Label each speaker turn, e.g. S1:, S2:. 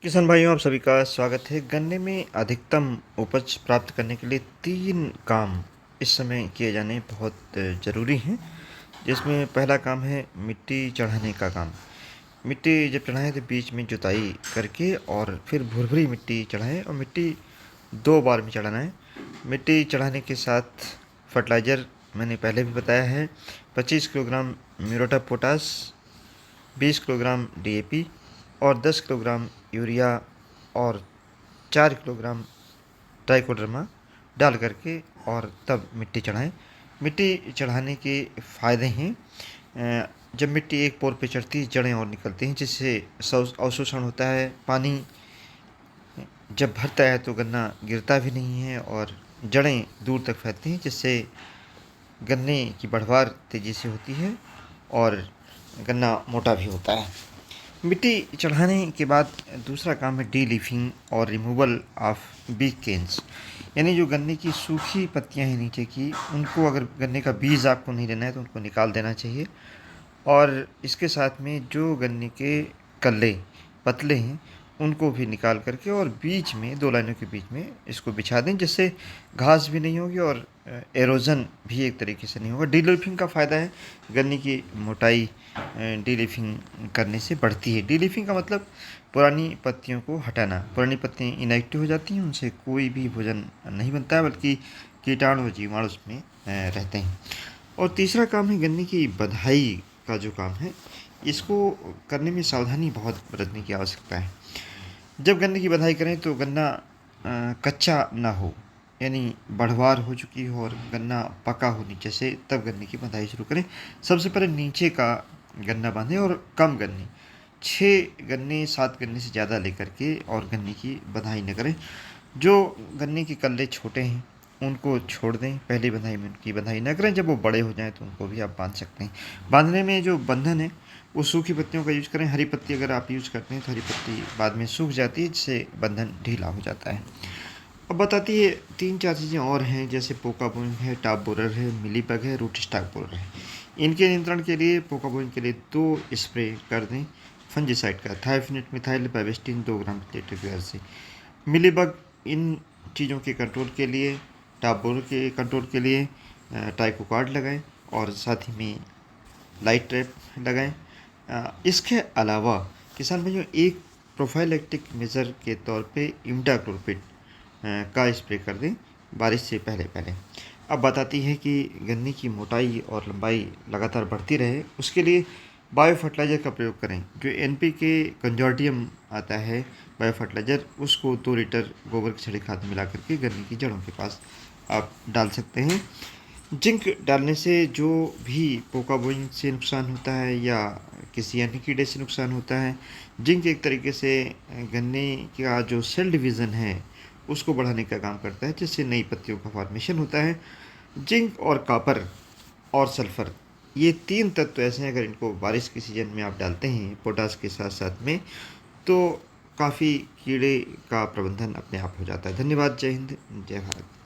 S1: किसान भाइयों, आप सभी का स्वागत है। गन्ने में अधिकतम उपज प्राप्त करने के लिए 3 काम इस समय किए जाने बहुत ज़रूरी हैं, जिसमें पहला काम है मिट्टी चढ़ाने का काम। मिट्टी जब चढ़ाएँ तो बीच में जुताई करके और फिर भुरभुरी मिट्टी चढ़ाएँ और मिट्टी 2 बार में चढ़ाना है। मिट्टी चढ़ाने के साथ फर्टिलाइज़र मैंने पहले भी बताया है, 25 kilogram muriate of potash, 20 kilogram DAP और 10 किलोग्राम यूरिया और 4 किलोग्राम ट्राइकोडर्मा डाल करके और तब मिट्टी चढ़ाएं। मिट्टी चढ़ाने के फ़ायदे हैं। जब मिट्टी एक पोर पे चढ़ती है, जड़ें और निकलती हैं, जिससे अवशोषण होता है। पानी जब भरता है तो गन्ना गिरता भी नहीं है और जड़ें दूर तक फैलती हैं, जिससे गन्ने की बढ़वार तेज़ी से होती है और गन्ना मोटा भी होता है। मिट्टी चढ़ाने के बाद दूसरा काम है डी लीफिंग और रिमूवल ऑफ वीक केन्स, यानी जो गन्ने की सूखी पत्तियां हैं नीचे की, उनको अगर गन्ने का बीज आपको नहीं लेना है तो उनको निकाल देना चाहिए। और इसके साथ में जो गन्ने के कल्ले पतले हैं उनको भी निकाल करके और बीच में 2 लाइनों के बीच में इसको बिछा दें, जिससे घास भी नहीं होगी और एरोजन भी एक तरीके से नहीं होगा। डीलीफिंग का फ़ायदा है, गन्ने की मोटाई डीलीफिंग करने से बढ़ती है। डीलीफिंग का मतलब पुरानी पत्तियों को हटाना। पुरानी पत्तियाँ इनएक्टिव हो जाती हैं, उनसे कोई भी भोजन नहीं बनता है, बल्कि कीटाणु जीवाणु उसमें रहते हैं। और तीसरा काम है गन्ने की बधाई का जो काम है, इसको करने में सावधानी बहुत बरतने की आवश्यकता है। जब गन्ने की बधाई करें तो गन्ना कच्चा ना हो, यानी बढ़वार हो चुकी हो और गन्ना पका हो नीचे से, तब गन्ने की बधाई शुरू करें। सबसे पहले नीचे का गन्ना बांधें और कम गन्ने, 6 गन्ने 7 गन्ने से ज़्यादा लेकर के और गन्ने की बधाई न करें। जो गन्ने के कल्ले छोटे हैं उनको छोड़ दें, पहली बंधाई में उनकी बंधाई न करें। जब वो बड़े हो जाएं तो उनको भी आप बांध सकते हैं। बांधने में जो बंधन है वो सूखी पत्तियों का यूज करें। हरी पत्ती अगर आप यूज करते हैं तो हरी पत्ती बाद में सूख जाती है, जिससे बंधन ढीला हो जाता है। अब बताती है 3-4 चीज़ें और हैं, जैसे पोका बोइंग है, टॉप बोरर है, मिलीबग है, रूट स्टॉक बोरर है। इनके नियंत्रण के लिए पोका बोइंग के लिए 2 स्प्रे कर दें फंजीसाइड का, थायोफिनेट मिथाइल पेबेस्टिन 2 ग्राम लीटर की दर से। मिलीबग इन चीज़ों के कंट्रोल के लिए, टॉप बोरर के कंट्रोल के लिए ट्राइकोकार्ड लगाएं और साथ ही में लाइट ट्रैप लगाएं। इसके अलावा किसान भाइयों, एक प्रोफाइलैक्टिक मेजर के तौर पे इमिडाक्लोप्रिड का स्प्रे कर दें बारिश से पहले पहले। अब बताती है कि गन्ने की मोटाई और लंबाई लगातार बढ़ती रहे, उसके लिए बायो फर्टिलाइज़र का प्रयोग करें। जो एनपीके कंजोर्डियम आता है बायो फर्टिलाइज़र, उसको 2 लीटर गोबर की छड़ी खाद में मिला करके गन्ने की जड़ों के पास आप डाल सकते हैं। जिंक डालने से जो भी पोका बोइंग से नुकसान होता है या किसी अन्य कीड़े से नुकसान होता है, जिंक एक तरीके से गन्ने का जो सेल डिवीज़न है उसको बढ़ाने का काम करता है, जिससे नई पत्तियों का फॉर्मेशन होता है। जिंक और कॉपर और सल्फ़र, ये 3 तत्व ऐसे हैं, अगर इनको बारिश के सीज़न में आप डालते हैं पोटाश के साथ साथ में, तो काफ़ी कीड़े का प्रबंधन अपने आप हो जाता है। धन्यवाद। जय हिंद, जय भारत।